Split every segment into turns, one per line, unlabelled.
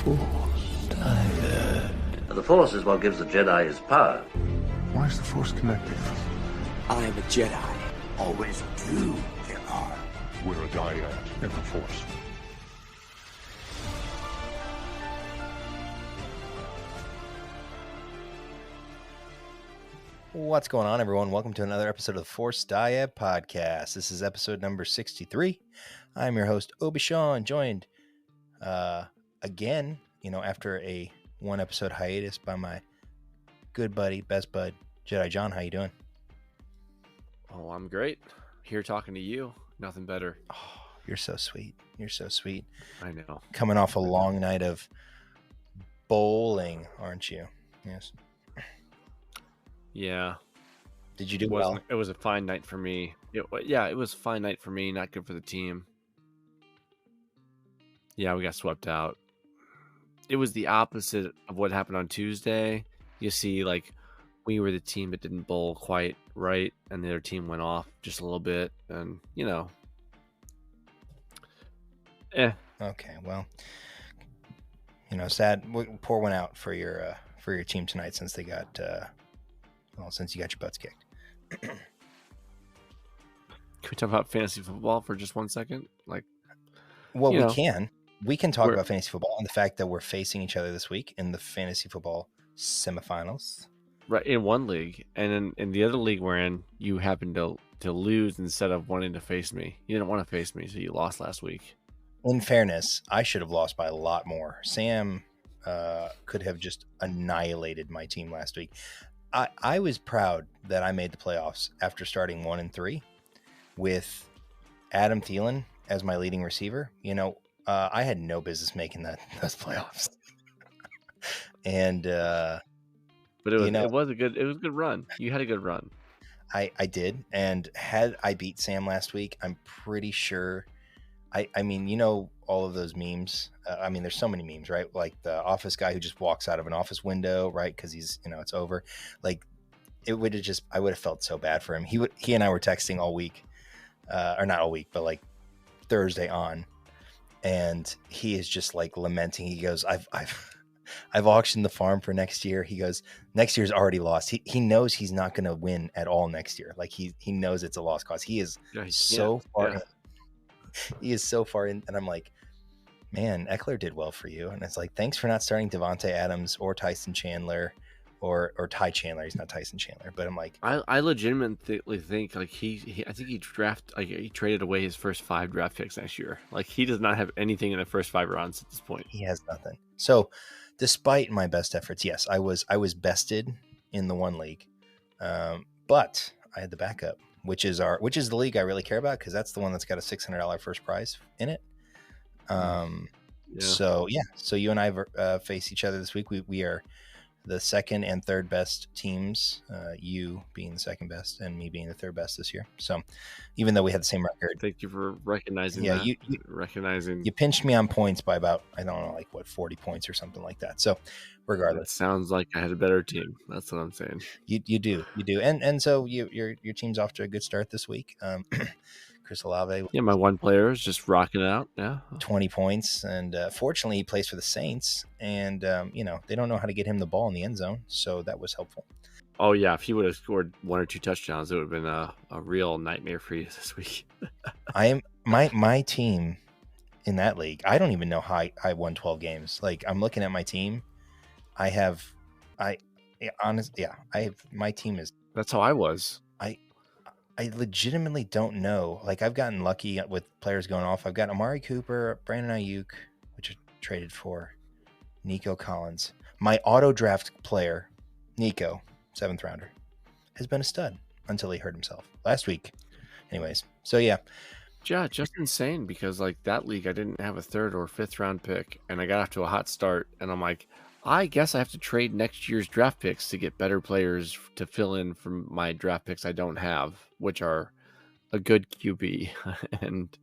Force tired.
The Force is what gives the Jedi his power.
Why is the Force connecting us?
I am a Jedi. Always do, there are.
We're a dyad in the Force.
What's going on, everyone? Welcome to another episode of the Force Dyad Podcast. This is episode number 63. I'm your host, Obi-Sean, joined again, after a one-episode hiatus by my good buddy, best bud, Jedi John. How you doing?
Oh, I'm great. Here talking to you. Nothing better.
Oh, you're so sweet. You're so sweet.
I know.
Coming off a long night of bowling, aren't you? Yes.
Yeah.
Did you do well?
It was a fine night for me. It was a fine night for me. Not good for the team. Yeah, we got swept out. It was the opposite of what happened on Tuesday. You see, we were the team that didn't bowl quite right, and the other team went off just a little bit, and
Okay, well, sad. Pour one out for your team tonight since they got since you got your butts kicked.
Can we talk about fantasy football for just 1 second?
We can talk about fantasy football and the fact that we're facing each other this week in the fantasy football semifinals.
Right, in one league, and in the other league we're in, you happened to lose instead of wanting to face me. You didn't want to face me, so you lost last week.
In fairness, I should have lost by a lot more. Sam could have just annihilated my team last week. I was proud that I made the playoffs after starting 1-3 with Adam Thielen as my leading receiver. I had no business making those playoffs. And
but it was a good run. You had a good run.
I did, and had I beat Sam last week, I'm pretty sure. I mean, all of those memes. There's so many memes, right? Like the office guy who just walks out of an office window, right? Because he's, it's over. Like I would have felt so bad for him. He and I were texting all week, or not all week, but like Thursday on, and he is just like lamenting. He goes, I've auctioned the farm for next year. He goes, next year's already lost. He knows he's not going to win at all next year. Like he knows it's a lost cause. He is so far in. He is so far in, and I'm like, man, Eckler did well for you. And it's like, thanks for not starting Devontae Adams or Tyson Chandler or Ty Chandler. He's not Tyson Chandler, but I'm like,
I legitimately think he traded away his first 5 draft picks next year. Like he does not have anything in the first 5 rounds at this point.
He has nothing. So despite my best efforts, yes, I was bested in the one league. But I had the backup, which is the league I really care about, because that's the one that's got a $600 first prize in it. So you and I face each other this week. We are the second and third best teams, you being the second best and me being the third best this year. So even though we had the same record.
Thank you for recognizing that.
You pinched me on points by about, 40 points or something like that. So regardless.
That sounds like I had a better team. That's what I'm saying.
You do. And so your team's off to a good start this week. Chris Olave.
Yeah, my one player is just rocking it out. Yeah,
20 points, and fortunately he plays for the Saints, and they don't know how to get him the ball in the end zone, so that was helpful.
Oh yeah, if he would have scored 1 or 2 touchdowns, it would have been a real nightmare for you this week.
I am my team in that league. I don't even know how I won 12 games. Like I'm looking at my team. My team is.
That's how I was.
I legitimately don't know. Like I've gotten lucky with players going off. I've got Amari Cooper, Brandon Ayuk, which I traded for Nico Collins. My auto draft player, Nico, 7th rounder, has been a stud until he hurt himself last week. Anyways, so yeah.
Yeah, just insane, because that league I didn't have a 3rd or 5th round pick, and I got off to a hot start, and I'm like, I guess I have to trade next year's draft picks to get better players to fill in from my draft picks I don't have, which are a good QB and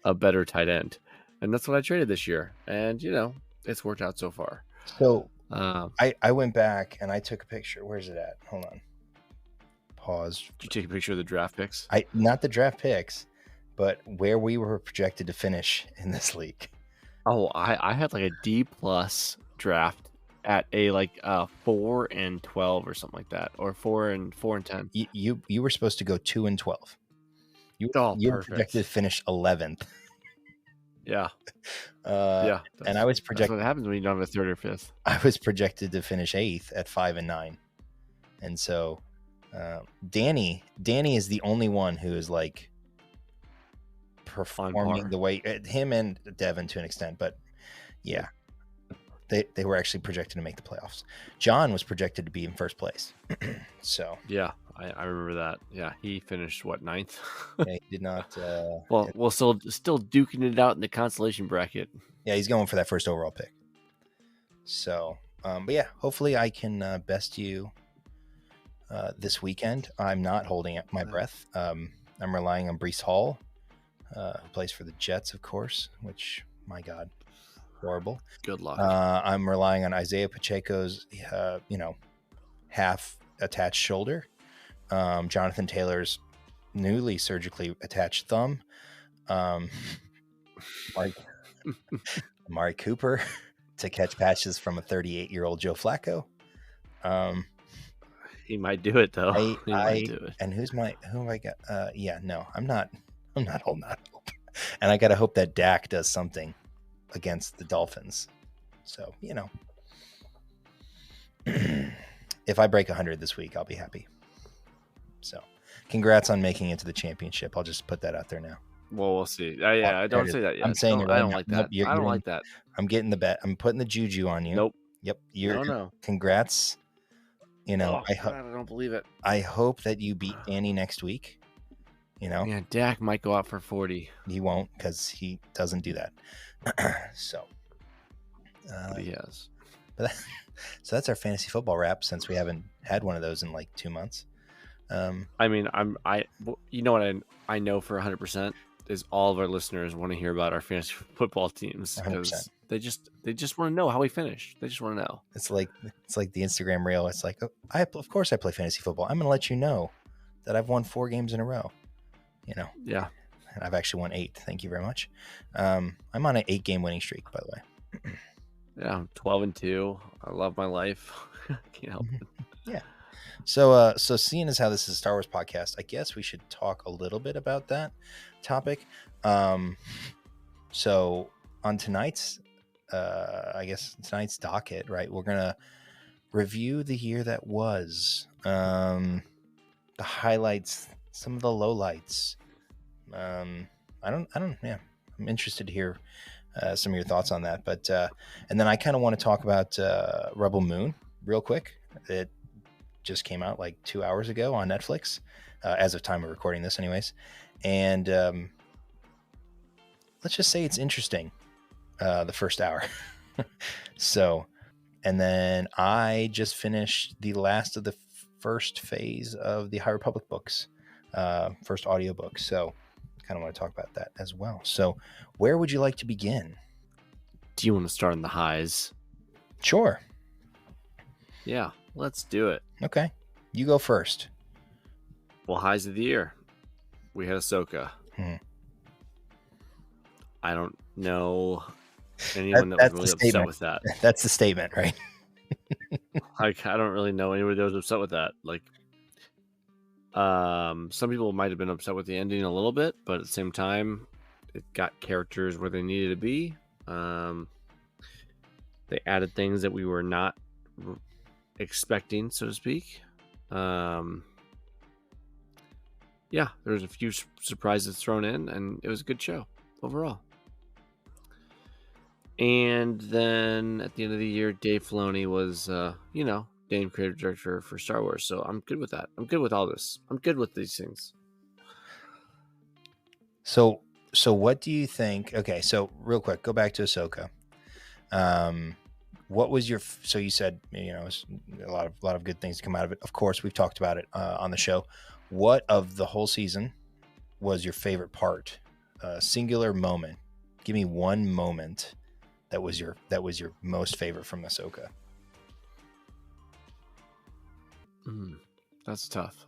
a better tight end. And that's what I traded this year. And, it's worked out so far.
So I went back and I took a picture. Where's it at? Hold on. Pause.
Did you take a picture of the draft picks?
Not the draft picks, but where we were projected to finish in this league.
Oh, I had like a D plus draft at a like 4 and 12 or something like that, or 4 and 10.
You were supposed to go 2 and 12.
Oh,
You were projected
perfect.
to finish 11th.
Yeah,
Uh,
yeah.
and I was
That's what
projected.
happens when you don't have a 3rd or 5th.
I was projected to finish 8th at 5 and 9, and so Danny is the only one who is like performing the way him and Devin to an extent, but yeah, they were actually projected to make the playoffs. John was projected to be in first place, so
Yeah, I remember that. Yeah, he finished what, 9th?
yeah, he did not.
Well, still duking it out in the consolation bracket.
Yeah, he's going for that first overall pick. So, but yeah, hopefully I can best you this weekend. I'm not holding my breath. I'm relying on Breece Hall, who plays for the Jets, of course, which, my God, horrible.
Good luck.
I'm relying on Isaiah Pacheco's, half attached shoulder, Jonathan Taylor's newly surgically attached thumb, Amari Cooper to catch passes from a 38-year-old Joe Flacco.
He might do it though. He might do it.
And who have I got? No, I'm not holding that hope. And I got to hope that Dak does something against the Dolphins. So, if I break 100 this week, I'll be happy. So, congrats on making it to the championship. I'll just put that out there now.
Well, we'll see. Yeah, I don't say that yet.
I'm saying
I don't like that. I don't like that.
I'm getting the bet. I'm putting the juju on you.
Nope.
Yep.
No.
Congrats.
God, I don't believe it.
I hope that you beat Danny next week.
Yeah, Dak might go out for 40.
He won't, because he doesn't do that. So
he has.
So that's our fantasy football wrap, since we haven't had one of those in like 2 months.
I mean, you know what I know for 100% is all of our listeners want to hear about our fantasy football teams, because they just want to know how we finished. They just want to know.
It's like the Instagram reel. It's like, of course I play fantasy football. I'm going to let you know that I've won 4 games in a row.
Yeah.
And I've actually won 8. Thank you very much. I'm on an 8-game winning streak, by the way.
Yeah, I'm 12-2. I love my life. Can't help it.
Yeah. So seeing as how this is a Star Wars podcast, I guess we should talk a little bit about that topic. So on tonight's docket, right? We're gonna review the year that was, the highlights, some of the lowlights. I'm interested to hear some of your thoughts on that. But and then I kind of want to talk about Rebel Moon real quick. It just came out like 2 hours ago on Netflix, as of time of recording this, anyways. And let's just say it's interesting. The first hour. So, and then I just finished the last of the first phase of the High Republic books, first audiobook. So kind of want to talk about that as well. So where would you like to begin?
Do you want to start on the highs?
Sure.
Yeah, let's do it.
Okay. You go first.
Well, highs of the year. We had Ahsoka. I don't know anyone that was really upset with that.
That's the statement, right?
Like, I don't really know anybody that was upset with that. Like, some people might have been upset with the ending a little bit, but at the same time, it got characters where they needed to be. They added things that we were not expecting, so to speak. Yeah, there was a few surprises thrown in, and it was a good show overall. And then at the end of the year, Dave Filoni was, named creative director for Star Wars. So I'm good with that. I'm good with all this. I'm good with these things.
So what do you think? Okay, so real quick, go back to Ahsoka. What was your? So you said it's a lot of good things to come out of it. Of course, we've talked about it on the show. What of the whole season was your favorite part? Singular moment. Give me one moment that was your most favorite from Ahsoka.
That's tough.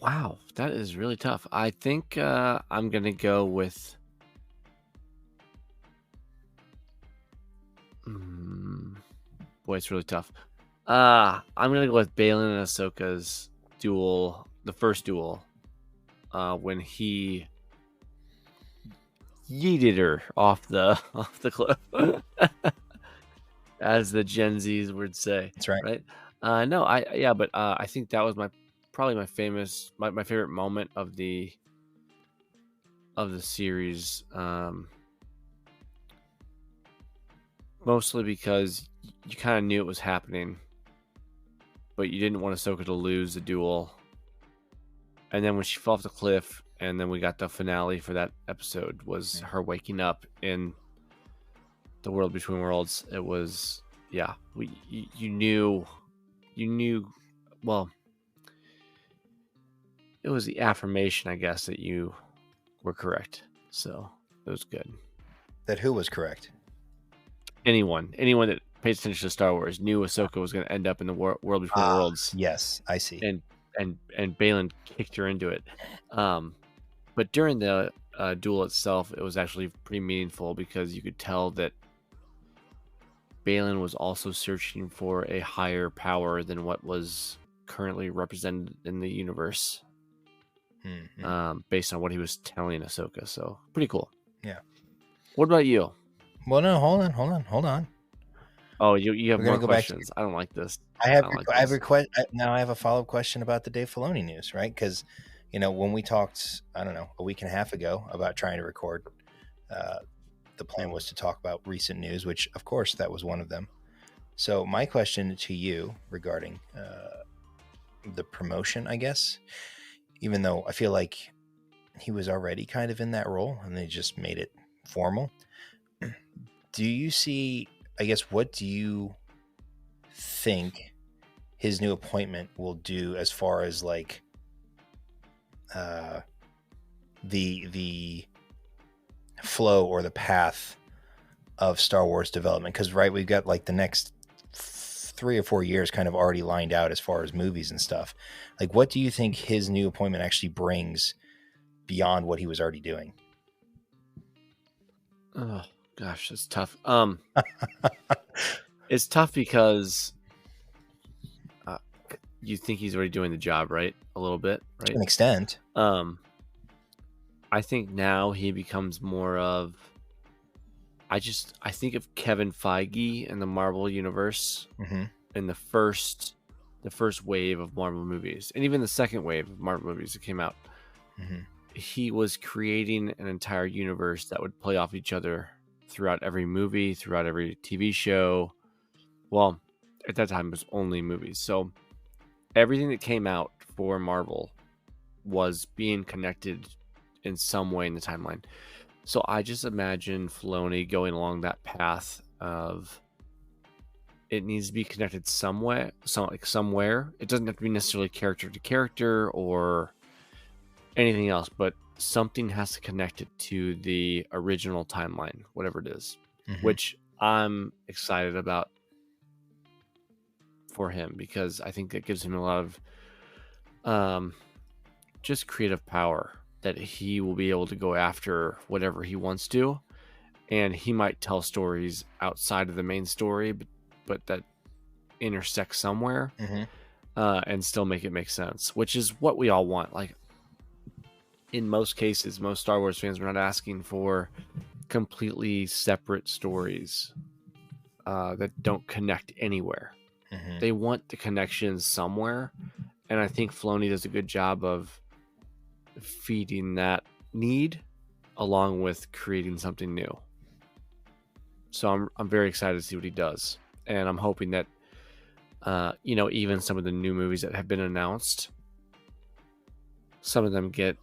Wow, that is really tough. I think I'm gonna go with. Boy, it's really tough. I'm gonna go with Balin and Ahsoka's duel, the first duel, when he yeeted her off the cliff, as the Gen Zs would say.
That's right.
Right? No, but I think that was probably my favorite moment of the series. Mostly because you kind of knew it was happening, but you didn't want Ahsoka to lose the duel. And then when she fell off the cliff, and then we got the finale for that episode, was her waking up in the world between worlds. It was, yeah, you knew, well, it was the affirmation, I guess, that you were correct. So it was good.
That who was correct?
Anyone that pays attention to Star Wars knew Ahsoka was going to end up in the world between worlds.
Yes, I see.
And Balin kicked her into it. But during the duel itself, it was actually pretty meaningful because you could tell that Balin was also searching for a higher power than what was currently represented in the universe, based on what he was telling Ahsoka. So pretty cool.
Yeah.
What about you?
Well, no, hold on.
Oh, you have
We're
more
gonna go back
questions. I don't like this.
I have
don't like
I have
this.
now I have a follow-up question about the Dave Filoni news, right? Because when we talked, I don't know, a week and a half ago about trying to record, the plan was to talk about recent news, which of course that was one of them. So my question to you regarding the promotion, I guess, even though I feel like he was already kind of in that role and they just made it formal. Do you see, I guess, what do you think his new appointment will do as far as like the flow or the path of Star Wars development? Because right, we've got like the next 3 or 4 years kind of already lined out as far as movies and stuff. Like, what do you think his new appointment actually brings beyond what he was already doing?
Oh gosh, it's tough. It's tough because you think he's already doing the job, right? A little bit, right?
To an extent.
I think now he becomes more of. I think of Kevin Feige in the Marvel universe, in the first wave of Marvel movies, and even the second wave of Marvel movies that came out. He was creating an entire universe that would play off each other throughout every movie, throughout every TV show. Well, at that time it was only movies. So everything that came out for Marvel was being connected in some way in the timeline. So I just imagine Filoni going along that path of it needs to be connected somewhere. It doesn't have to be necessarily character to character or anything else, but something has to connect it to the original timeline, whatever it is, which I'm excited about for him because I think that gives him a lot of just creative power that he will be able to go after whatever he wants to, and he might tell stories outside of the main story, but that intersect somewhere, and still make it make sense, which is what we all want. Like, in most cases, most Star Wars fans are not asking for completely separate stories that don't connect anywhere. They want the connections somewhere, and I think Filoni does a good job of feeding that need along with creating something new. So I'm very excited to see what he does, and I'm hoping that even some of the new movies that have been announced, some of them get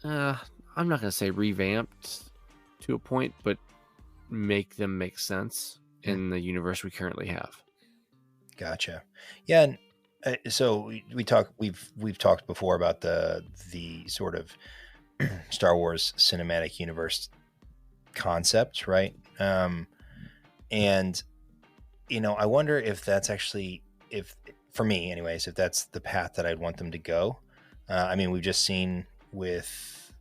I'm not going to say revamped to a point, but make them make sense in the universe we currently have.
Gotcha. Yeah. And so we've talked before about the sort of Star Wars cinematic universe concept, right? And I wonder if that's actually, if for me anyways, if that's the path that I'd want them to go. I mean, we've just seen with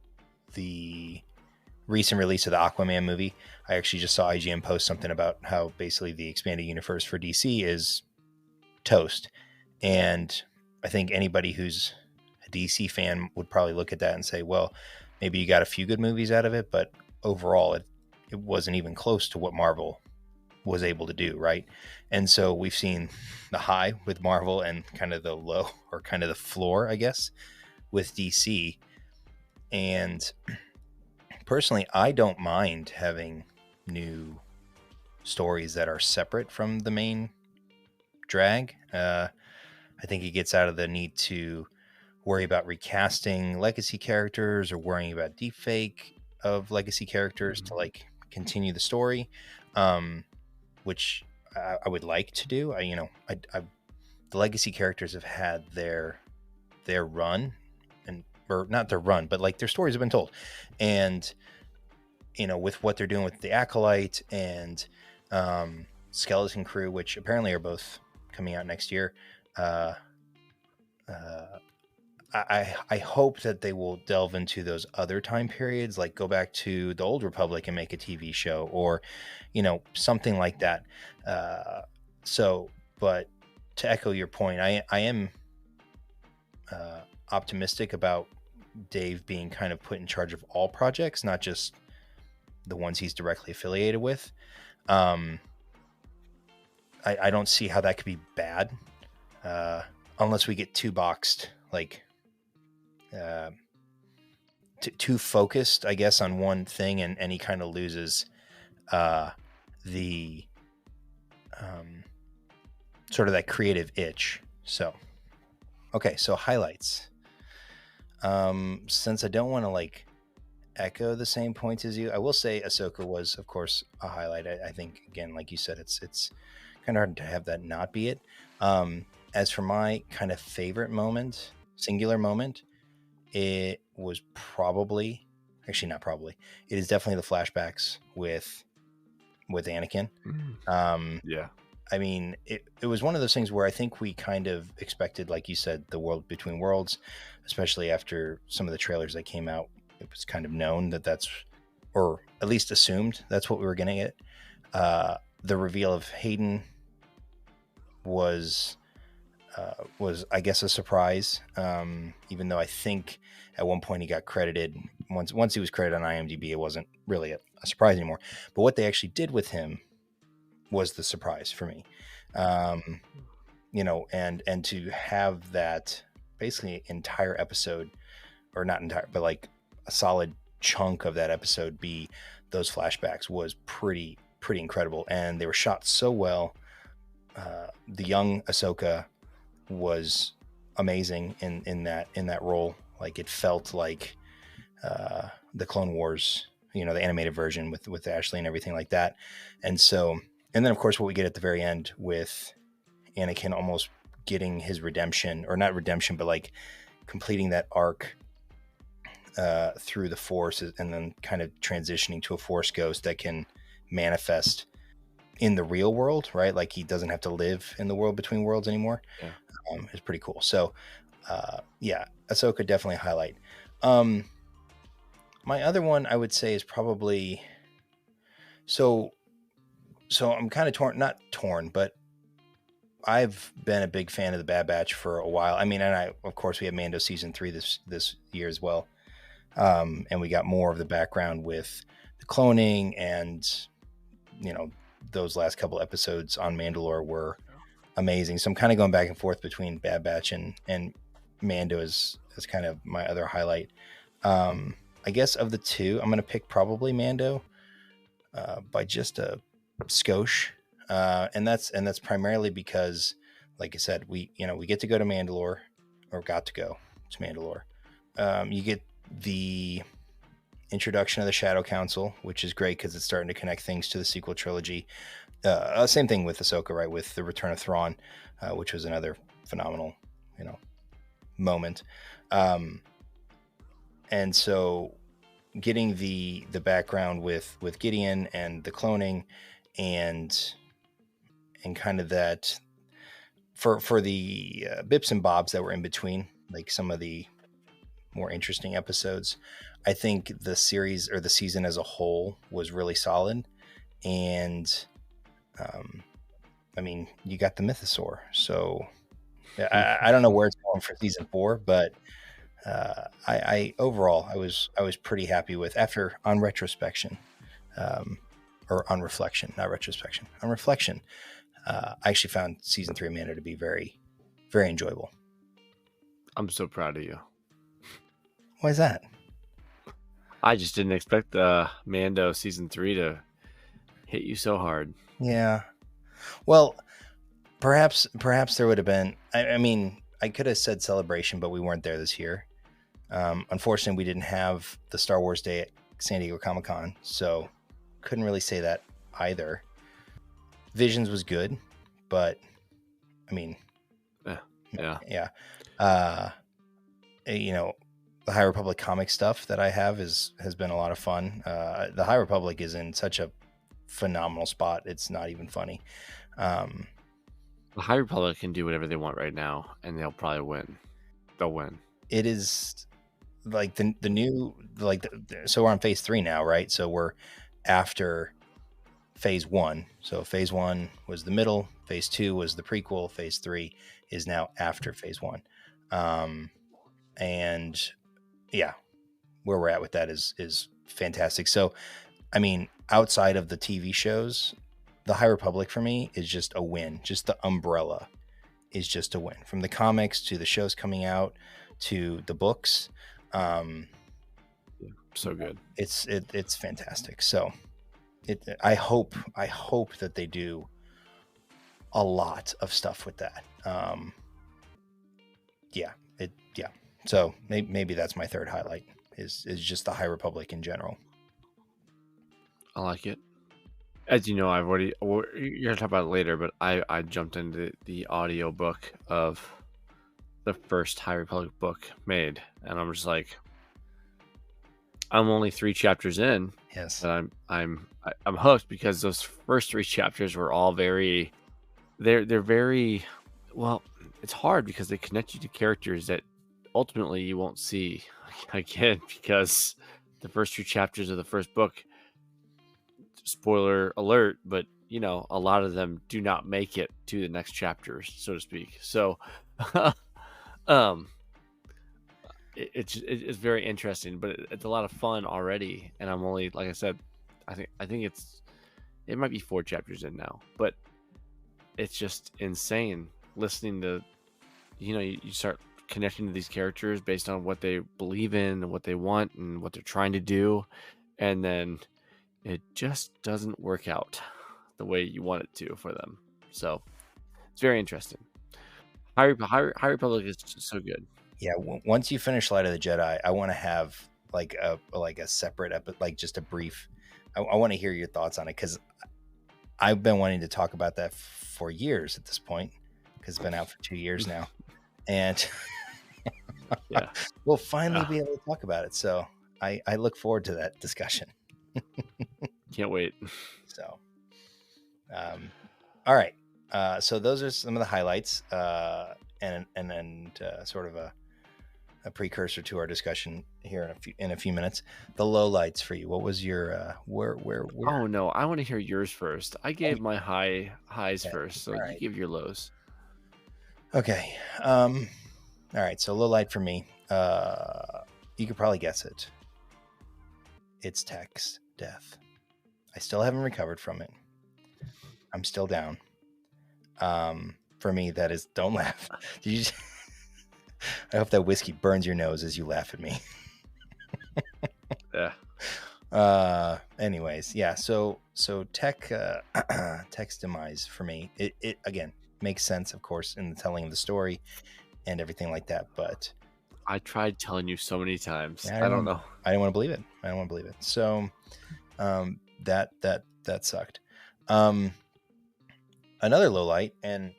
the recent release of the Aquaman movie. I actually just saw IGN post something about how basically the expanded universe for DC is toast. And I think anybody who's a DC fan would probably look at that and say, well, maybe you got a few good movies out of it, but overall it wasn't even close to what Marvel was able to do, right? And so we've seen the high with Marvel and kind of the low, or kind of the floor, I guess, with DC. And personally, I don't mind having new stories that are separate from the main drag. I think it gets out of the need to worry about recasting legacy characters or worrying about deepfake of legacy characters to like continue the story, which I would like to do. The legacy characters have had their run, or not their run, but like their stories have been told. And, with what they're doing with the Acolyte and Skeleton Crew, which apparently are both coming out next year, I hope that they will delve into those other time periods, like go back to the Old Republic and make a TV show, or, something like that. But to echo your point, I am optimistic about Dave being kind of put in charge of all projects, not just the ones he's directly affiliated with. I don't see how that could be bad, unless we get too boxed, like too focused, I guess, on one thing, and he kind of loses the sort of that creative itch. So, okay, so highlights. Since I don't want to like echo the same points as you, I will say Ahsoka was, of course, a highlight. I think, again, like you said, it's kind of hard to have that not be it. As for my kind of favorite moment, singular moment, it was not probably, it is definitely the flashbacks with Anakin.
Yeah.
I mean, it was one of those things where I think we kind of expected, like you said, the world between worlds, especially after some of the trailers that came out. It was kind of known that's, or at least assumed that's what we were going to get. The reveal of Hayden was I guess a surprise, even though I think at one point he got credited. Once he was credited on IMDb, it wasn't really a surprise anymore. But what they actually did with him was the surprise for me. And to have that basically entire episode, or not entire, but like a solid chunk of that episode be those flashbacks, was pretty incredible. And they were shot so well. The young Ahsoka was amazing in that role. Like, it felt like the Clone Wars, the animated version with Ashley and everything like that. And then of course what we get at the very end with Anakin almost getting his redemption, or not redemption, but like completing that arc through the Force, and then kind of transitioning to a Force ghost that can manifest in the real world, right? Like, he doesn't have to live in the world between worlds anymore.
Yeah.
It's pretty cool. So Ahsoka definitely a highlight. My other one I would say is probably, so I'm kind of not torn, but I've been a big fan of the Bad Batch for a while. I mean, and of course we have Mando season 3 this year as well. And we got more of the background with the cloning, and those last couple episodes on Mandalore were amazing. So I'm kind of going back and forth between Bad Batch and Mando as kind of my other highlight. I guess of the two, I'm going to pick probably Mando by just a skosh. And that's primarily because, like I said, we get to go to Mandalore, or got to go to Mandalore. You get the introduction of the Shadow Council, which is great because it's starting to connect things to the sequel trilogy. Same thing with Ahsoka, right? With the Return of Thrawn, which was another phenomenal, moment. And so getting the background with Gideon and the cloning, and kind of that for the bips and bobs that were in between, like some of the more interesting episodes. I think the series or the season as a whole was really solid. And I mean, you got the Mythosaur. So I don't know where it's going for season 4, but I overall I was pretty happy with after on retrospection, or on reflection, not retrospection. On reflection, I actually found season 3 of Mando to be very, very enjoyable.
I'm so proud of you.
Why is that?
I just didn't expect Mando season 3 to hit you so hard.
Yeah. Well, perhaps there would have been. I mean, I could have said celebration, but we weren't there this year. Unfortunately, we didn't have the Star Wars Day at San Diego Comic-Con, so couldn't really say that either. Visions was good, but I mean, yeah. You know, the High Republic comic stuff that I have has been a lot of fun. The High Republic is in such a phenomenal spot; it's not even funny.
The High Republic can do whatever they want right now, and they'll probably win. They'll win.
It is like the new, like, so we're on phase 3 now, right? So we're after phase 1. So phase 1 was the middle, phase 2 was the prequel, phase 3 is now after phase 1. And yeah, where we're at with that is fantastic. So, I mean, outside of the TV shows, the High Republic for me is just a win. Just the umbrella is just a win. From the comics to the shows coming out to the books,
so good.
It's fantastic. So I hope that they do a lot of stuff with that. Yeah. So maybe that's my third highlight is just the High Republic in general.
I like it. As you know, you're gonna talk about it later, but I jumped into the audio book of the first High Republic book made, and I'm just like, I'm only 3 chapters in.
Yes.
But I'm hooked because those first 3 chapters were all very, they're very, well, it's hard because they connect you to characters that ultimately you won't see again, because the first 2 chapters of the first book, spoiler alert, but you know, a lot of them do not make it to the next chapters, so to speak. So it's very interesting, but it's a lot of fun already, and I'm only, like I said, I think it might be 4 chapters in now, but it's just insane listening to, you know, you start connecting to these characters based on what they believe in and what they want and what they're trying to do, and then it just doesn't work out the way you want it to for them. So it's very interesting. High Republic is just so good.
Yeah, once you finish Light of the Jedi, I want to have like a separate like just a brief. I want to hear your thoughts on it, because I've been wanting to talk about that for years at this point, because it's been out for 2 years now, and
yeah,
we'll finally be able to talk about it. So I look forward to that discussion.
Can't wait.
So, all right. So those are some of the highlights, and then sort of a precursor to our discussion here in a few minutes. The lowlights for you. What was your where?
Oh no, I want to hear yours first. I gave my highs first, so
right.
You give your lows.
Okay. All right. So low light for me. You could probably guess it. It's Tech's death. I still haven't recovered from it. I'm still down. For me, that is, don't laugh. I hope that whiskey burns your nose as you laugh at me.
Yeah.
Anyways, yeah. So Tech's demise for me. It again makes sense, of course, in the telling of the story and everything like that. But
I tried telling you so many times.
Yeah,
I don't know.
I didn't want to believe it. So, that sucked. Another low light, and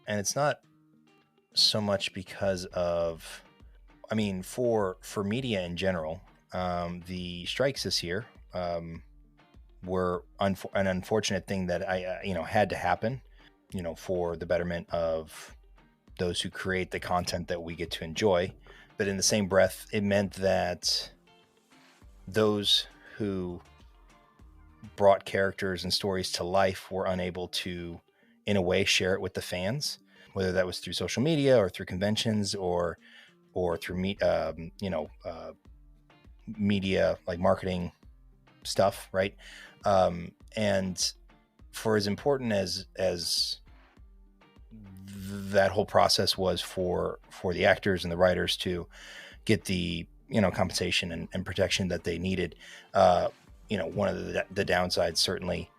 it's not so much because of, I mean, for media in general, the strikes this year were an unfortunate thing that had to happen, for the betterment of those who create the content that we get to enjoy. but in the same breath, it meant that those who brought characters and stories to life were unable to, in a way, share it with the fans, whether that was through social media or through conventions or through media like marketing stuff, right? And for as important as that whole process was for the actors and the writers to get the compensation and protection that they needed, one of the downsides certainly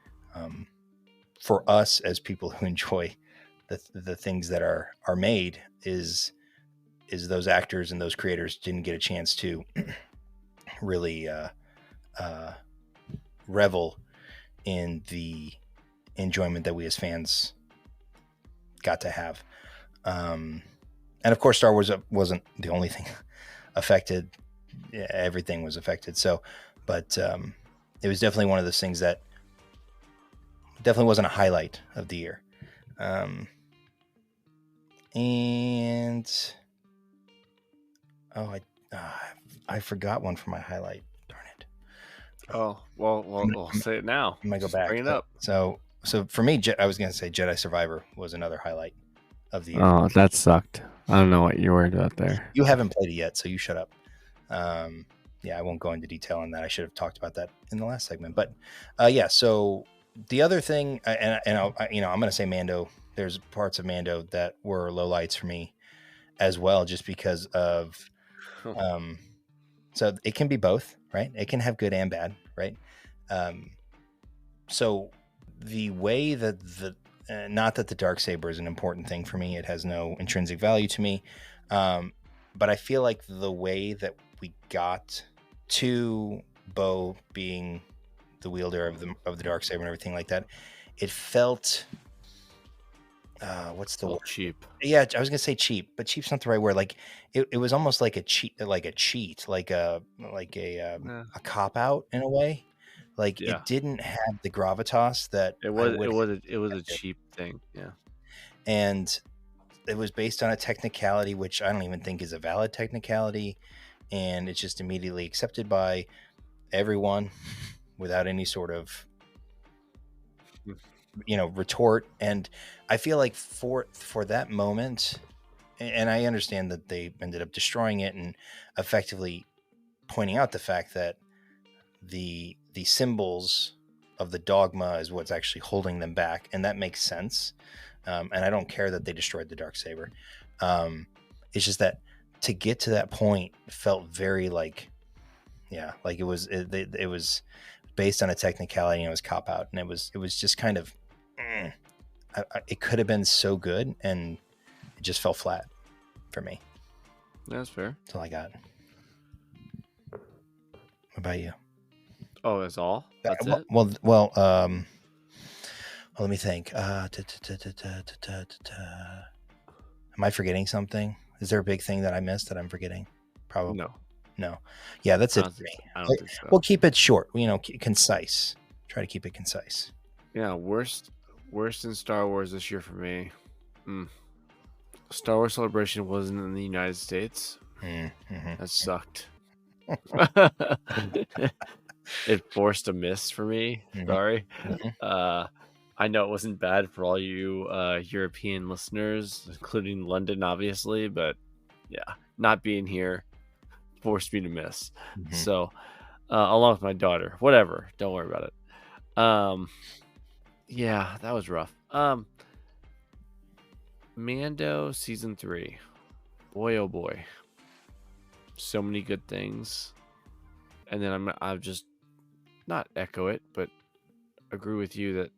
for us as people who enjoy the things that are made is those actors and those creators didn't get a chance to really revel in the enjoyment that we as fans got to have. And of course, Star Wars wasn't the only thing affected. Yeah, everything was affected. So, but it was definitely one of those things that definitely wasn't a highlight of the year. And I forgot one for my highlight. Darn it.
Oh, well, say it now.
I'm gonna go
Just
back.
Bring it up.
So for me, I was gonna say Jedi Survivor was another highlight of the year.
Oh, that sucked. I don't know what you worried about there.
You haven't played it yet, so you shut up. Yeah, I won't go into detail on that. I should have talked about that in the last segment. But yeah, so the other thing, and I'm going to say Mando. There's parts of Mando that were lowlights for me as well, just because of. So it can be both, right? It can have good and bad, right? So the way that not that the Darksaber is an important thing for me. It has no intrinsic value to me. But I feel like the way that we got to Bo being the wielder of the Darksaber and everything like that, it felt what's the word?
Cheap.
Yeah, I was gonna say cheap, but cheap's not the right word. Like it was almost like a cheat, like a cop out in a way. Like it didn't have the gravitas that
it was a cheap thing. Yeah.
And it was based on a technicality, which I don't even think is a valid technicality. And it's just immediately accepted by everyone without any sort of, retort. And I feel like for that moment, and I understand that they ended up destroying it and effectively pointing out the fact that the symbols of the dogma is what's actually holding them back. And that makes sense. And I don't care that they destroyed the Darksaber. It's just that to get to that point felt very like it was based on a technicality and it was cop out, and it was just kind of it could have been so good and it just fell flat for me.
That's fair.
That's all I got. What about you?
Oh, that's all? That's it?
Well, let me think. Am I forgetting something? Is there a big thing that I missed that I'm forgetting? Probably. No. Yeah, that's it for me.
I don't think so.
We'll keep it short. Concise. Try to keep it concise.
Yeah, worst in Star Wars this year for me. Star Wars Celebration wasn't in the United States.
Mm-hmm.
That sucked. It forced a miss for me.
Mm-hmm.
Sorry.
Mm-hmm.
I know it wasn't bad for all you European listeners, including London, obviously, but yeah, not being here forced me to miss.
Mm-hmm.
So, along with my daughter, whatever, don't worry about it. Yeah, that was rough. Mando season 3, boy oh boy, so many good things, and then I've just not echo it, but agree with you that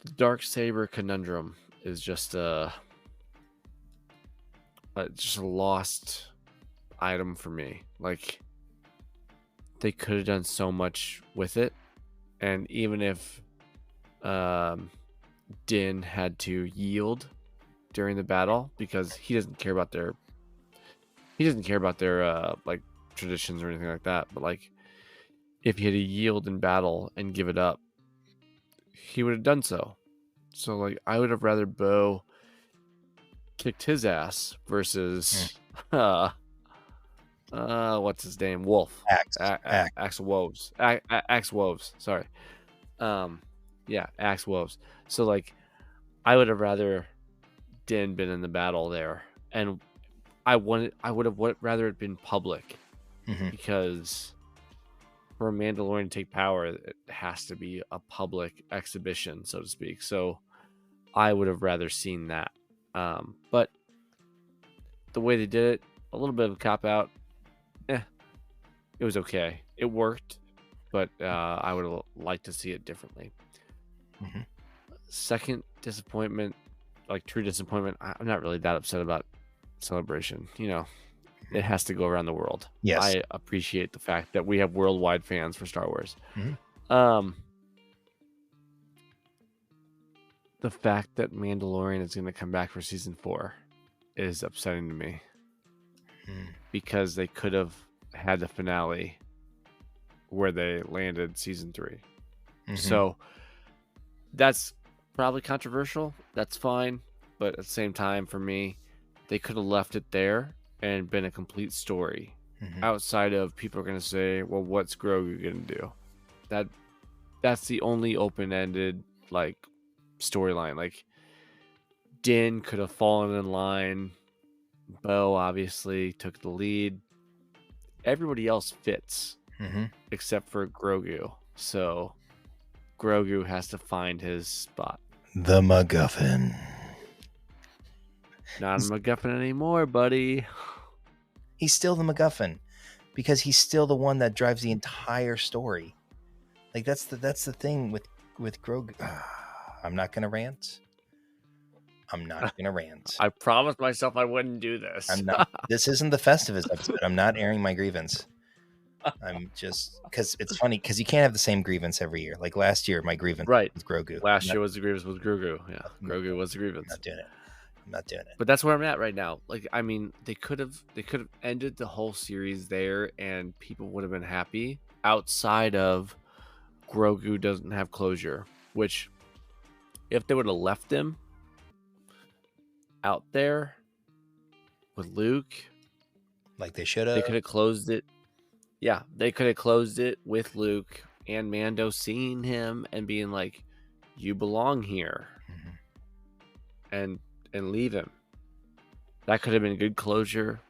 the Darksaber conundrum is just a lost item for me. Like, they could have done so much with it, and even if Din had to yield during the battle because he doesn't care about their like traditions or anything like that, but like if he had to yield in battle and give it up, he would have done so. So like I would have rather Bo kicked his ass versus what's his name? Wolf. Axe Wolves. Axe Wolves. Sorry. Yeah, Axe Wolves. So like, I would have rather Din been in the battle there, and I would have rather it been public, because for a Mandalorian to take power, it has to be a public exhibition, so to speak. So I would have rather seen that. But the way they did it, a little bit of a cop out. It was okay. It worked, but I would have liked to see it differently. Second disappointment, like true disappointment, I'm not really that upset about Celebration. You know, it has to go around the world.
Yes.
I appreciate the fact that we have worldwide fans for Star Wars. The fact that Mandalorian is going to come back for season 4 is upsetting to me, because they could have had the finale where they landed season 3. So that's probably controversial. That's fine. But at the same time, for me, they could have left it there and been a complete story outside of people are going to say, well, what's Grogu going to do? That's the only open-ended like storyline. Like, Din could have fallen in line. Bo obviously took the lead. Everybody else fits except for Grogu. So Grogu has to find his spot.
The MacGuffin.
Not a MacGuffin anymore, buddy.
He's still the MacGuffin because he's still the one that drives the entire story. Like that's the thing with Grogu. I'm not gonna rant.
I promised myself I wouldn't do this.
I'm not. This isn't the Festivus episode. I'm not airing my grievance. I'm just because it's funny because you can't have the same grievance every year. Like last year, my grievance was Grogu.
Last year was the grievance with Grogu. Yeah, Grogu was the grievance.
I'm not doing it.
But that's where I'm at right now. Like, I mean, they could have ended the whole series there, and people would have been happy. Outside of Grogu doesn't have closure, which if they would have left him out there with Luke,
like they should have,
they could have closed it. Yeah, they could have closed it with Luke and Mando seeing him and being like, "You belong here," and leave him. That could have been good closure.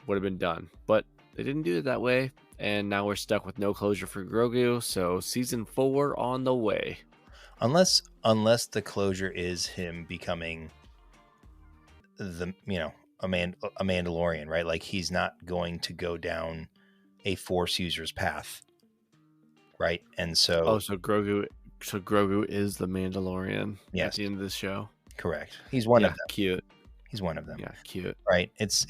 Would have been done, but they didn't do it that way, and now we're stuck with no closure for Grogu. So season 4 on the way.
Unless the closure is him becoming a Mandalorian, right? Like he's not going to go down a Force user's path, right? And so
so Grogu is the Mandalorian at the end of this show.
Correct. He's one of them.
Cute.
He's one of them.
Yeah, cute.
Right. It's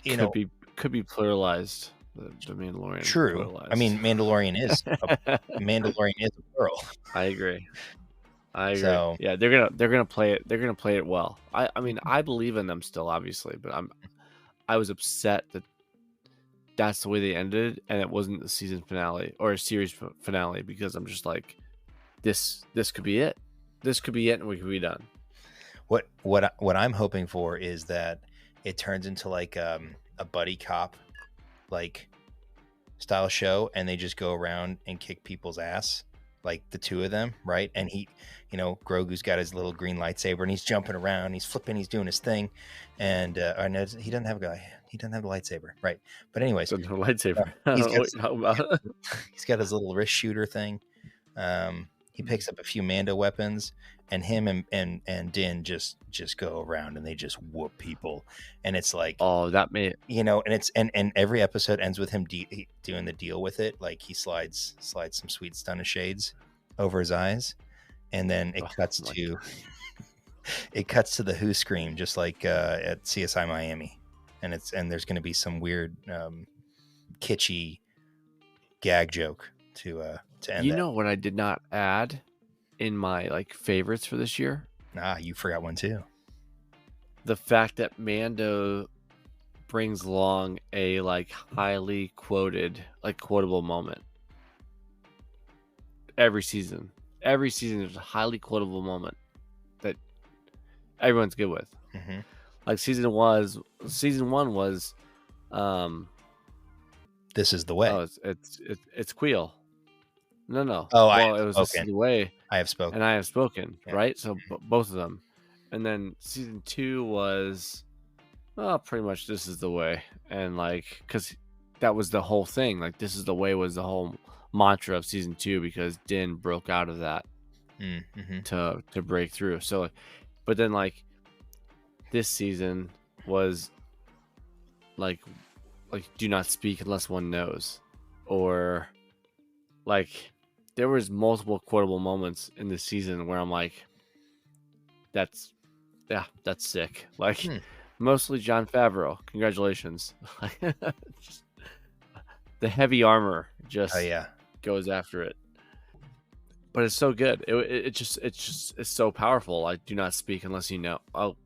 you know,
could be pluralized. The Mandalorian.
True.
Pluralized.
I mean, Mandalorian is a plural. I
agree.
So,
yeah, they're gonna play it. They're gonna play it well. I mean, I believe in them still, obviously, but I was upset that that's the way they ended, and it wasn't the season finale or a series finale, because I'm just like, this could be it. This could be it, and we could be done.
What I'm hoping for is that it turns into like a buddy cop like style show, and they just go around and kick people's ass, like the two of them, right? And he, Grogu's got his little green lightsaber, and he's jumping around, he's flipping, he's doing his thing, and I know he doesn't have the lightsaber, right? But anyways,
no lightsaber.
He's got his little wrist shooter thing. He picks up a few Mando weapons, and him and Din just go around and they just whoop people. And it's like,
that may,
and it's and every episode ends with him doing the deal with it. Like he slides some sweet stun of shades over his eyes, and then it cuts to the Who scream, just like at CSI Miami, and there's going to be some weird kitschy gag joke to end.
You know what I did not add in my favorites for this year?
You forgot one too.
The fact that Mando brings along a highly quotable moment. Every season there's a highly quotable moment that everyone's good with.
Mm-hmm.
Like season one was,
This is the way.
oh, it's Queel. No.
Oh, I
Well,
have
it was This Is
spoken.
the Way,
I have spoken.
and I Have Spoken,
Yeah.
right? So both of them, and then season 2 was, pretty much This Is the Way, and like, because that was the whole thing. Like, This Is the Way was the whole mantra of season 2 because Din broke out of that
Mm-hmm.
to break through. So, but then like this season was like do not speak unless one knows, or like there was multiple quotable moments in this season where I'm like, that's sick. Like mostly Jon Favreau, congratulations. Just, the heavy armor just
Oh yeah.
goes after it, but it's so good. It's so powerful. Like, do not speak unless you know. Oh,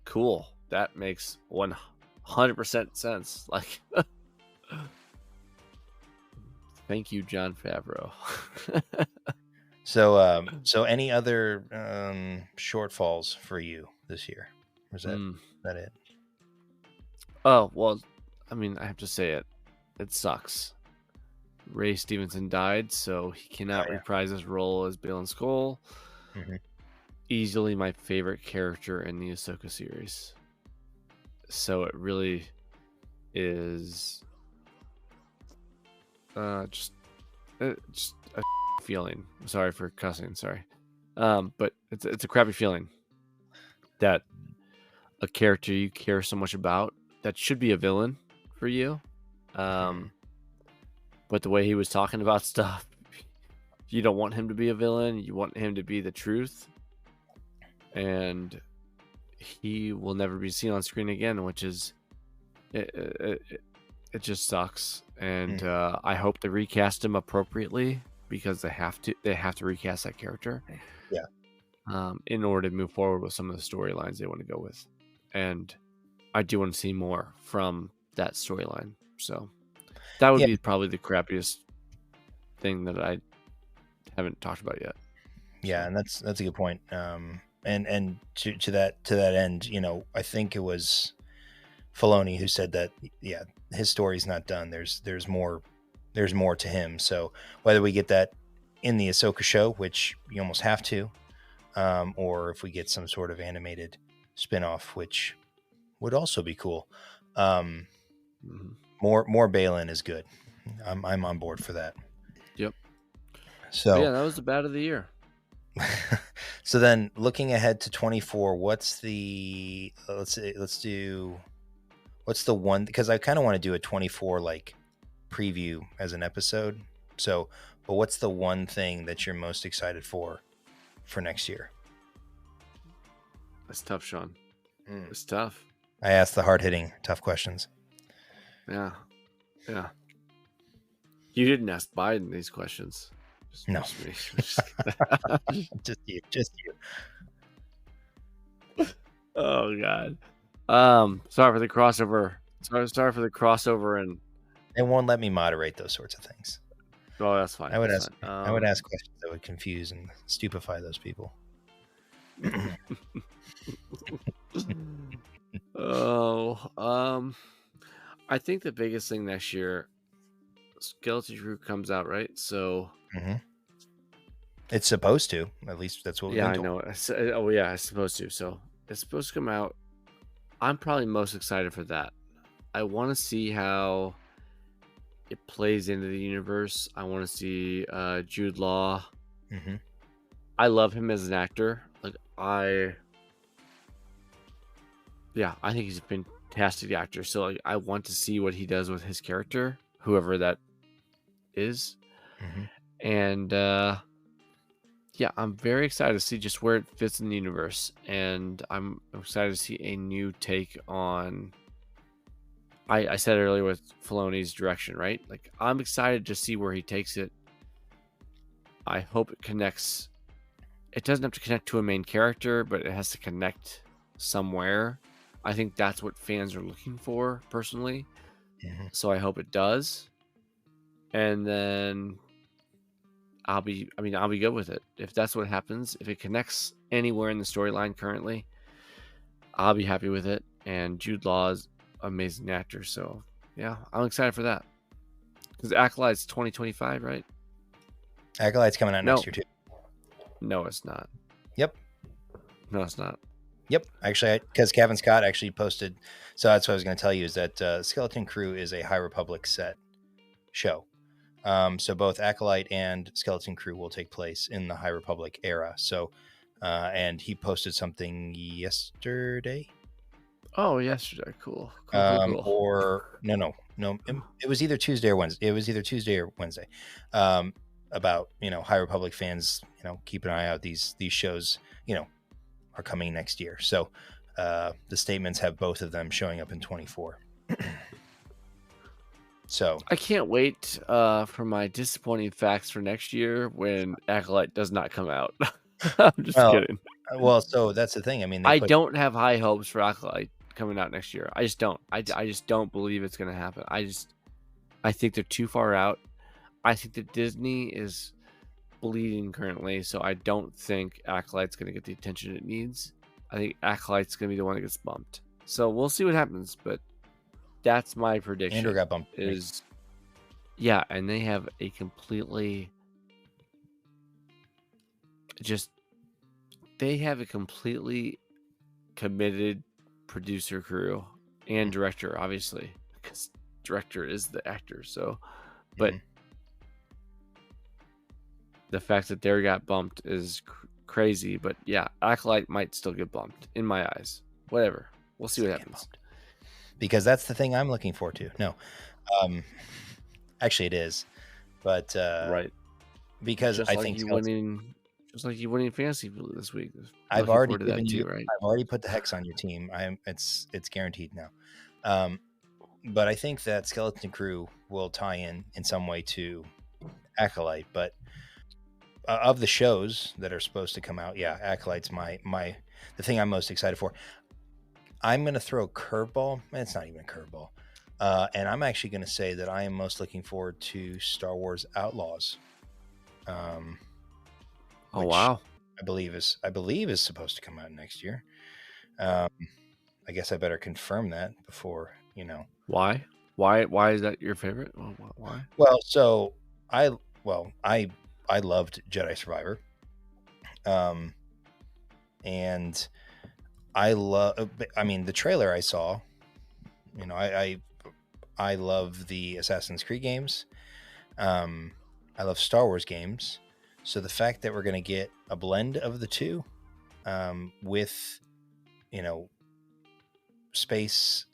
cool. That makes 100% sense. Like, thank you, Jon Favreau.
So any other shortfalls for you this year? Or is that it?
Oh, well, I mean, I have to say it. It sucks. Ray Stevenson died, so he cannot reprise his role as Baylan Skoll.
Mhm.
Easily my favorite character in the Ahsoka series. So it really is just a feeling. Sorry for cussing. Sorry, but it's a crappy feeling that a character you care so much about that should be a villain for you, but the way he was talking about stuff, you don't want him to be a villain. You want him to be the truth, and he will never be seen on screen again, which is it just sucks. And I hope they recast him appropriately, because they have to recast that character, in order to move forward with some of the storylines they want to go with. And I do want to see more from that storyline. So that would be probably the crappiest thing that I haven't talked about yet.
Yeah, and that's a good point. And to that end, you know, I think it was Filoni who said that his story's not done. There's more to him. So whether we get that in the Ahsoka show, which you almost have to, or if we get some sort of animated spinoff, which would also be cool. More Baylan is good. I'm on board for that.
Yep.
So
yeah, that was the bad of the year.
So then, looking ahead to 24, what's the what's the one, because I kind of want to do a 24 like preview as an episode. So, but what's the one thing that you're most excited for next year?
That's tough, Sean. It's tough.
I asked the hard-hitting, tough questions.
Yeah. You didn't ask Biden these questions.
No. Just you.
Oh God. Sorry for the crossover. Sorry for the crossover, and
They won't let me moderate those sorts of things.
oh, that's fine.
I would
that's
ask.
fine.
I would ask questions that would confuse and stupefy those people.
I think the biggest thing next year, Skeleton Crew comes out, right? So
It's supposed to. At least that's what we've
yeah,
been
I
told.
know. Oh yeah, it's supposed to. So it's supposed to come out. I'm probably most excited for that. I want to see how it plays into the universe. I want to see Jude Law.
Mm-hmm.
I love him as an actor. Like I think he's a fantastic actor. So like, I want to see what he does with his character, whoever that is.
Mm-hmm.
And I'm very excited to see just where it fits in the universe. And I'm excited to see a new take on. I said earlier with Filoni's direction, right? Like I'm excited to see where he takes it. I hope it connects. It doesn't have to connect to a main character, but it has to connect somewhere. I think that's what fans are looking for, personally.
Mm-hmm.
So I hope it does. And then I'll be good with it. If that's what happens, if it connects anywhere in the storyline currently, I'll be happy with it. And Jude Law is an amazing actor. So, yeah, I'm excited for that. Because Acolyte's 2025, right?
Acolyte's coming out
No.
next year, too.
No, it's not.
Yep.
No, it's not.
Yep. Actually, because Kevin Scott actually posted. So that's what I was going to tell you is that Skeleton Crew is a High Republic set show. So both Acolyte and Skeleton Crew will take place in the High Republic era. So, and he posted something yesterday.
Oh, yesterday. Cool.
Or no. It was either Tuesday or Wednesday. It was either Tuesday or Wednesday. About, High Republic fans, keep an eye out. These shows, are coming next year. So the statements have both of them showing up in 24. So
I can't wait for my disappointing facts for next year when Acolyte does not come out. I'm just kidding.
Well, so that's the thing. I mean,
I don't have high hopes for Acolyte coming out next year. I just don't. I just don't believe it's going to happen. I think they're too far out. I think that Disney is bleeding currently, so I don't think Acolyte's going to get the attention it needs. I think Acolyte's going to be the one that gets bumped. So we'll see what happens, but that's my prediction.
Andrew got bumped.
Yeah, and they have a completely committed producer crew and director, obviously, because director is the actor. So, but the fact that they got bumped is crazy. But yeah, Acolyte might still get bumped in my eyes. Whatever, we'll see what happens.
Because that's the thing I'm looking forward to. No, actually, it is, but
right.
Because
just
I
like
think
you winning fantasy this week.
I've already given
that
you.
Too, right?
I've already put the hex on your team. It's guaranteed now. But I think that Skeleton Crew will tie in some way to Acolyte. But of the shows that are supposed to come out, yeah, Acolyte's the thing I'm most excited for. I'm going to throw a curveball. It's not even a curveball. And I'm actually going to say that I am most looking forward to Star Wars Outlaws.
Oh wow!
I believe is supposed to come out next year. I guess I better confirm that before
Why? Why is that your favorite? Why?
Well, so I loved Jedi Survivor. And the trailer I saw, I love the Assassin's Creed games. I love Star Wars games. So the fact that we're going to get a blend of the two, with, space,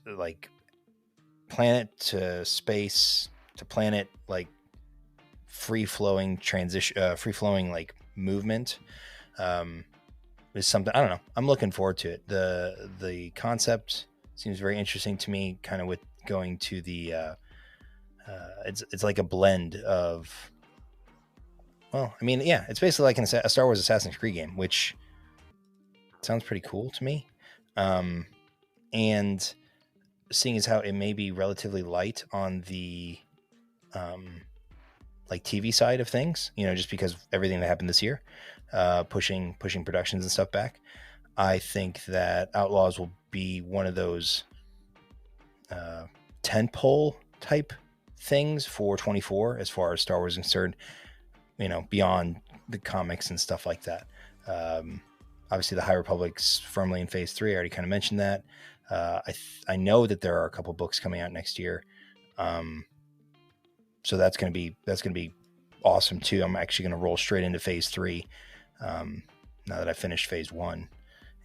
like planet to space to planet, like free flowing like movement, is something, I don't know. I'm looking forward to it. The concept seems very interesting to me, kind of with going to the, it's like a blend of, it's basically like a Star Wars Assassin's Creed game, which sounds pretty cool to me. And seeing as how it may be relatively light on the, like TV side of things, just because of everything that happened this year, pushing productions and stuff back. I think that Outlaws will be one of those tentpole type things for 24 as far as Star Wars is concerned, beyond the comics and stuff like that. Obviously the High Republic's firmly in phase 3. I already kind of mentioned that. I know that there are a couple books coming out next year. So that's going to be awesome too. I'm actually going to roll straight into phase 3. Now that I finished phase 1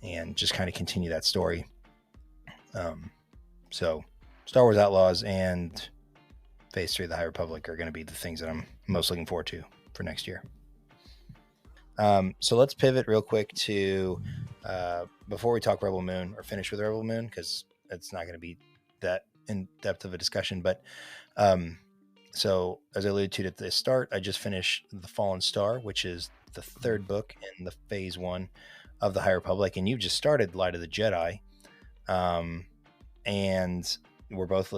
and just kind of continue that story. So Star Wars Outlaws and phase 3 of the High Republic are going to be the things that I'm most looking forward to for next year. So let's pivot real quick to, before we talk Rebel Moon or finish with Rebel Moon, because it's not going to be that in depth of a discussion, but, so as I alluded to at the start, I just finished The Fallen Star, which is the third book in the phase 1 of the High Republic. And you just started Light of the Jedi. And we're both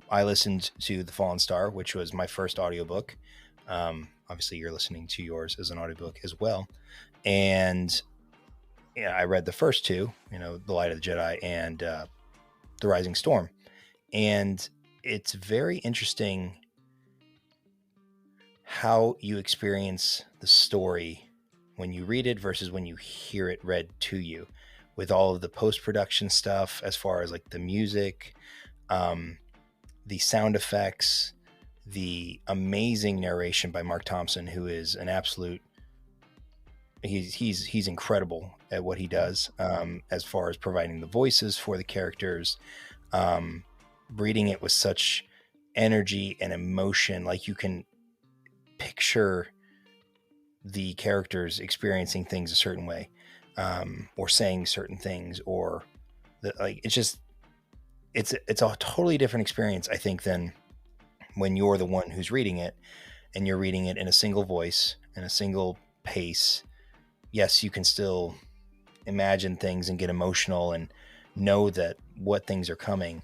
I listened to The Fallen Star, which was my first audiobook. Obviously you're listening to yours as an audiobook as well. And I read the first two, The Light of the Jedi and The Rising Storm. And it's very interesting how you experience the story when you read it versus when you hear it read to you, with all of the post-production stuff as far as like the music, the sound effects, the amazing narration by Mark Thompson, who is an absolute, he's incredible at what he does, as far as providing the voices for the characters, reading it with such energy and emotion, like you can picture the characters experiencing things a certain way, or saying certain things, or it's a totally different experience, I think, than when you're the one who's reading it and you're reading it in a single voice, in a single pace. Yes, you can still imagine things and get emotional and know that what things are coming.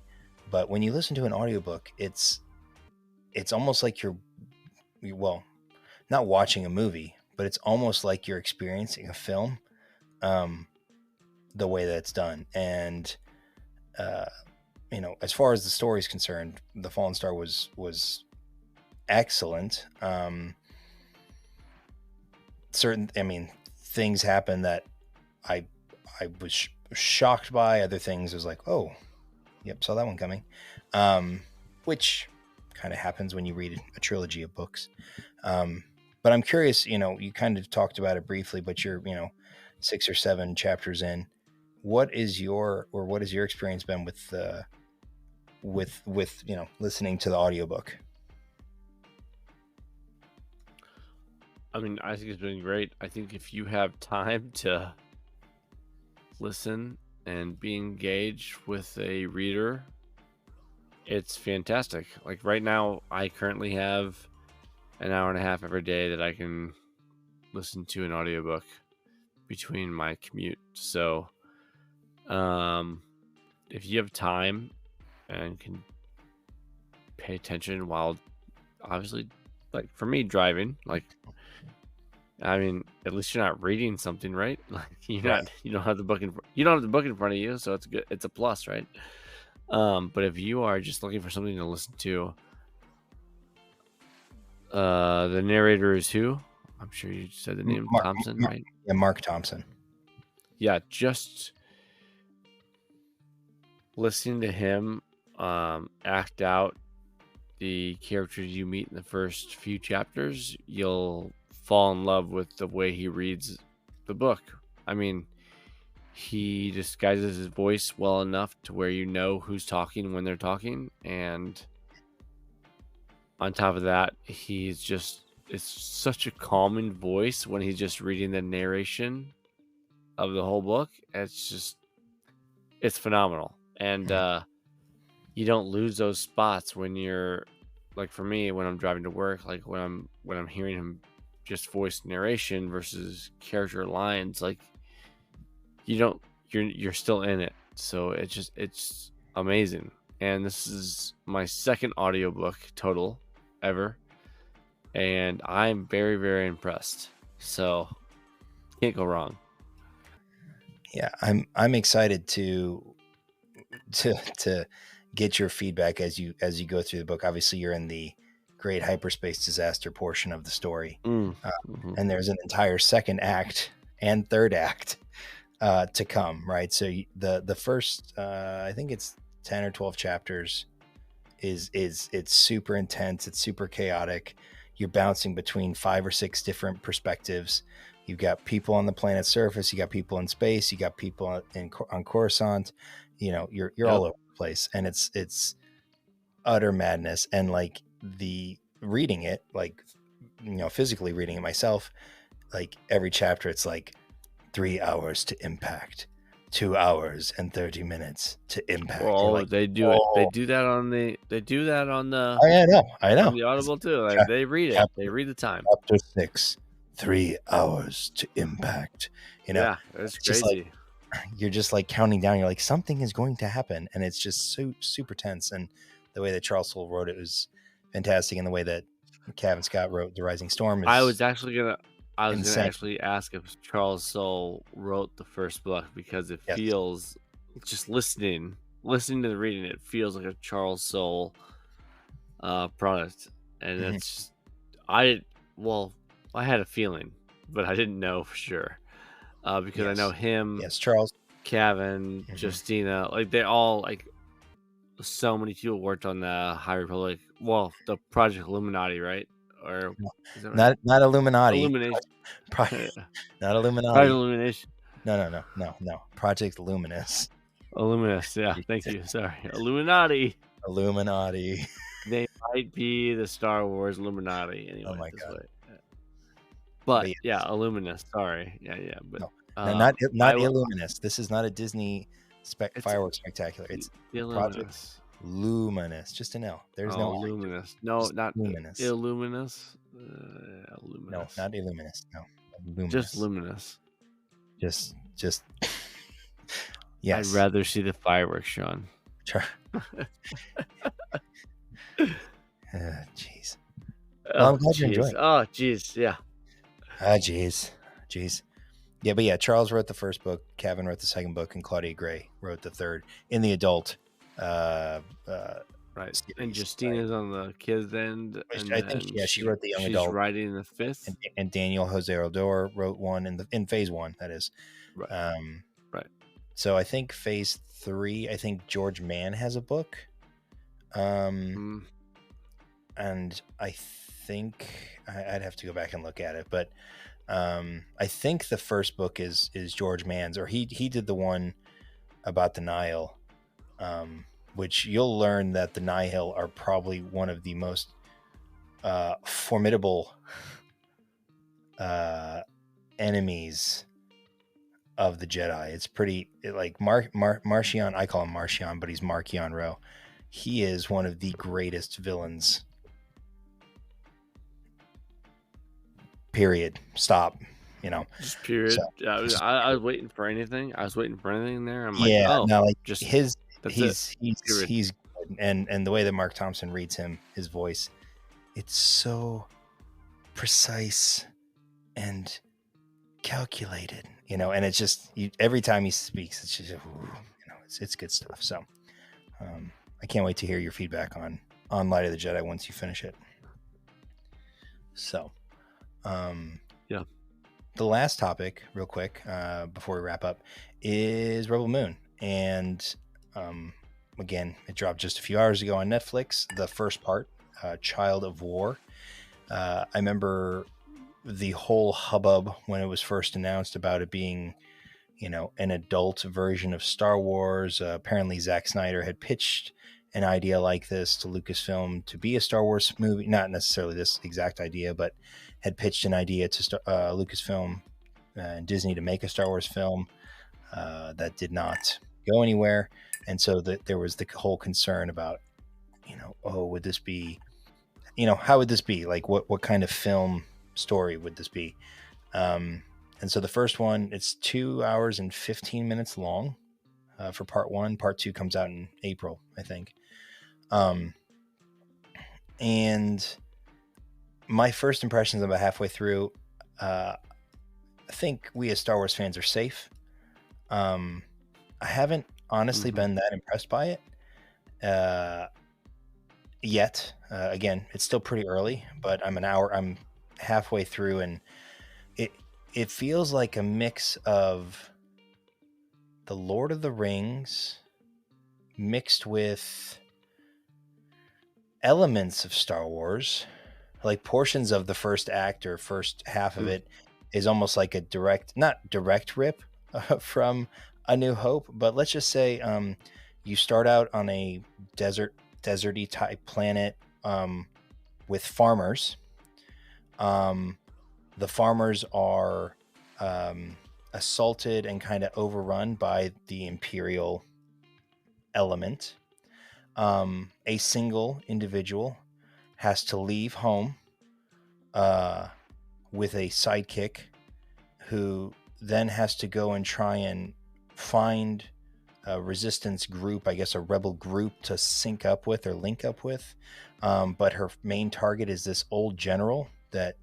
But when you listen to an audiobook, it's almost like you're not watching a movie, but it's almost like you're experiencing a film, the way that it's done. And, as far as the story is concerned, The Fallen Star was excellent. Things happen that I was shocked by. Other things was like, oh, yep, saw that one coming. Which kind of happens when you read a trilogy of books. But I'm curious, you kind of talked about it briefly, but you're, 6 or 7 chapters in. What is your experience been with listening to the audiobook?
I mean, I think it's been great. I think if you have time to listen and be engaged with a reader, it's fantastic. Like right now, I currently have an hour and a half every day that I can listen to an audiobook between my commute. So, if you have time and can pay attention while, obviously, like for me, driving, like, I mean, at least you're not reading something, right? Like you don't have the book in front of you, so it's good. It's a plus, right? But if you are just looking for something to listen to, the narrator is who? I'm sure you said the name, Thompson, right?
Yeah, Mark Thompson.
Yeah, just listening to him act out the characters you meet in the first few chapters, you'll fall in love with the way he reads the book. I mean, he disguises his voice well enough to where you know who's talking when they're talking, and on top of that, it's such a calming voice when he's just reading the narration of the whole book. It's phenomenal. And you don't lose those spots when you're, like for me, when I'm driving to work, like when I'm hearing him just voice narration versus character lines, like you're still in it. So it's amazing. And this is my second audiobook total ever, and I'm very, very impressed. So can't go wrong.
Yeah, I'm excited to get your feedback as you go through the book. Obviously, you're in the great hyperspace disaster portion of the story, and there's an entire second act and third act to come, right? So the first, I think it's 10 or 12 chapters, it's super intense, it's super chaotic. You're bouncing between 5 or 6 different perspectives. You've got people on the planet's surface, you got people in space, you got people on Coruscant. You're all over the place, and it's utter madness. And like the reading it, like physically reading it myself, like every chapter, it's like 3 hours to impact, 2 hours and 30 minutes to impact.
Oh,
like,
they do it. They do that on the.
I know.
On the Audible too. Like they read it. They read the time.
Chapter 6, 3 hours to impact.
Yeah, that's crazy.
You're just like counting down. You're like, something is going to happen, and it's just so super tense. And the way that Charles Soule wrote it was fantastic, and the way that Cavan Scott wrote The Rising Storm is...
I was actually I was going to
insane.
actually ask if Charles Soule wrote the first book, because it
Yes.
feels, just listening to the reading, it feels like a Charles Soule product, and
Mhm.
it's I had a feeling, but I didn't know for sure, because I know
Yes.
him,
Yes, Charles.
Kevin,
Mhm.
Justina, like they all, like so many people worked on the High Republic, the Project Illuminati, right? Or
No,
is that right?
not Illuminati.
Illumination.
Pro- not
Project
Illuminati.
Illumination.
No. Project Luminous.
Illuminous. Yeah, thank you. Sorry. Illuminati.
Illuminati.
They might be the Star Wars Illuminati
Oh
anyway,
my
this
god.
way.
But
But
yes.
yeah, Illuminous. Sorry. Yeah. But
No, not
I
Illuminous. This is not a Disney
it's
fireworks spectacular. It's Project
Illuminous.
Luminous. Just a no. There's
Oh,
no I,
Luminous. No,
just
not
Luminous.
Illuminous.
No,
Luminous.
not Illuminous. No, Luminous.
Just Luminous.
Just yes.
I'd rather see the fireworks, Sean.
Jeez. Well, I'm glad you're
jeez.
enjoying it.
Oh, jeez. Yeah.
Jeez. Yeah, but yeah, Charles wrote the first book, Kevin wrote the second book, and Claudia Gray wrote the third in the adult.
Right.
Series,
And Justina's on the kids' end. And
I think she wrote the young
she's
adult.
writing the fifth.
And Daniel Jose Odor wrote one in phase 1. That is.
Right. Right.
So I think phase 3. I think George Mann has a book. And I think I'd have to go back and look at it, but I think the first book is George Mann's, or he did the one about the Nihil, which you'll learn that the Nihil are probably one of the most formidable enemies of the Jedi. It's pretty like Marchion. I call him Marchion, but he's Marchion Ro. He is one of the greatest villains. Period. Stop.
Just period.
So,
I was waiting for anything. there. I'm like,
yeah, no, like
just
he's
Period.
good. And the way that Mark Thompson reads his voice, it's so precise and calculated, and it's just every time he speaks, it's just it's good stuff. So I can't wait to hear your feedback on Light of the Jedi once you finish it. So
yeah.
The last topic, real quick, before we wrap up, is Rebel Moon. And again, it dropped just a few hours ago on Netflix, the first part, Child of War. I remember the whole hubbub when it was first announced about it being, an adult version of Star Wars. Apparently, Zack Snyder had pitched an idea like this to Lucasfilm to be a Star Wars movie. Not necessarily this exact idea, but had pitched an idea to Lucasfilm and Disney to make a Star Wars film that did not go anywhere. And so there was the whole concern about, would this be, how would this be? Like, what kind of film story would this be? And so the first one, it's 2 hours and 15 minutes long for part 1. Part 2 comes out in April, I think. And my first impressions about halfway through, I think we as Star Wars fans are safe. I haven't honestly been that impressed by it yet. Again, it's still pretty early, but I'm halfway through, and it feels like a mix of the Lord of the Rings mixed with elements of Star Wars. Like portions of the first act or first half of it is almost like not direct rip from A New Hope, but let's just say you start out on a deserty type planet with farmers. The farmers are assaulted and kind of overrun by the Imperial element. A single individual has to leave home with a sidekick who then has to go and try and find a resistance group, I guess a rebel group to sync up with or link up with. But her main target is this old general that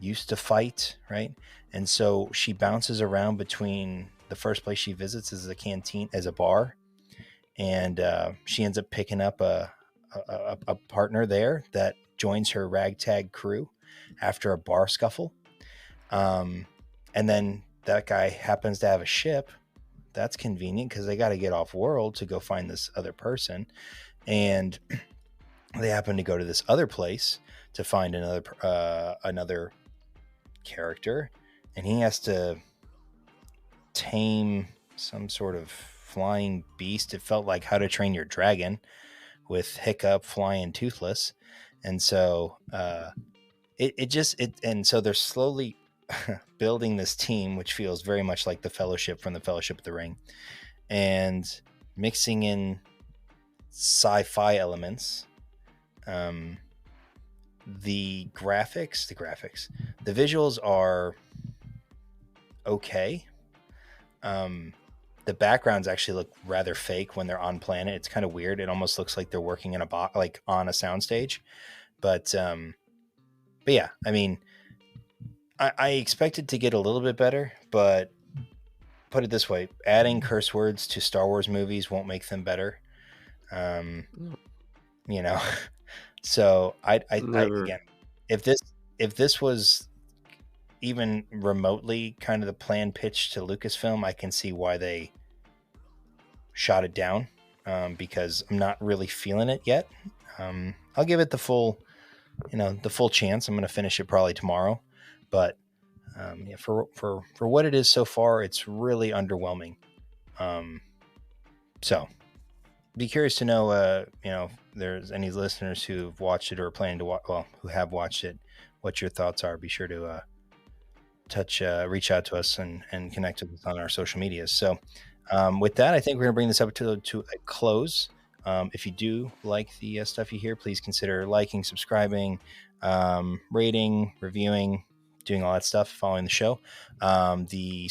used to fight, right? And so she bounces around between the first place she visits as a canteen, as a bar, and she ends up picking up a partner there that joins her ragtag crew after a bar scuffle. And then that guy happens to have a ship. That's convenient because they got to get off world to go find this other person. And they happen to go to this other place to find another character, and he has to tame some sort of flying beast. It felt like How to Train Your Dragon with Hiccup flying toothless. And so and so they're slowly building this team, which feels very much like the Fellowship from the Fellowship of the Ring, and mixing in sci-fi elements. The visuals are okay. The backgrounds actually look rather fake when they're on planet. It's kind of weird. It almost looks like they're working in like on a soundstage. But yeah, I mean, I expected to get a little bit better, but put it this way: adding curse words to Star Wars movies won't make them better. You know, so I again, if this was even remotely kind of the planned pitch to Lucasfilm, I can see why they shot it down, because I'm not really feeling it yet. I'll give it the full chance. I'm going to finish it probably tomorrow, but yeah, for what it is so far, it's really underwhelming. So be curious to know, if there's any listeners who've watched it or are planning to watch, who have watched it, what your thoughts are. Be sure to reach out to us and connect with us on our social medias. So with that, I think we're going to bring this episode to a close. If you do like the stuff you hear, please consider liking, subscribing, rating, reviewing, doing all that stuff, following the show. The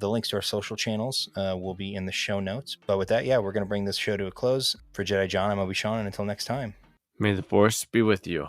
links to our social channels will be in the show notes. But with that, we're going to bring this show to a close. For Jedi John, I'm Obi-Sean, and until next time.
May the Force be with you.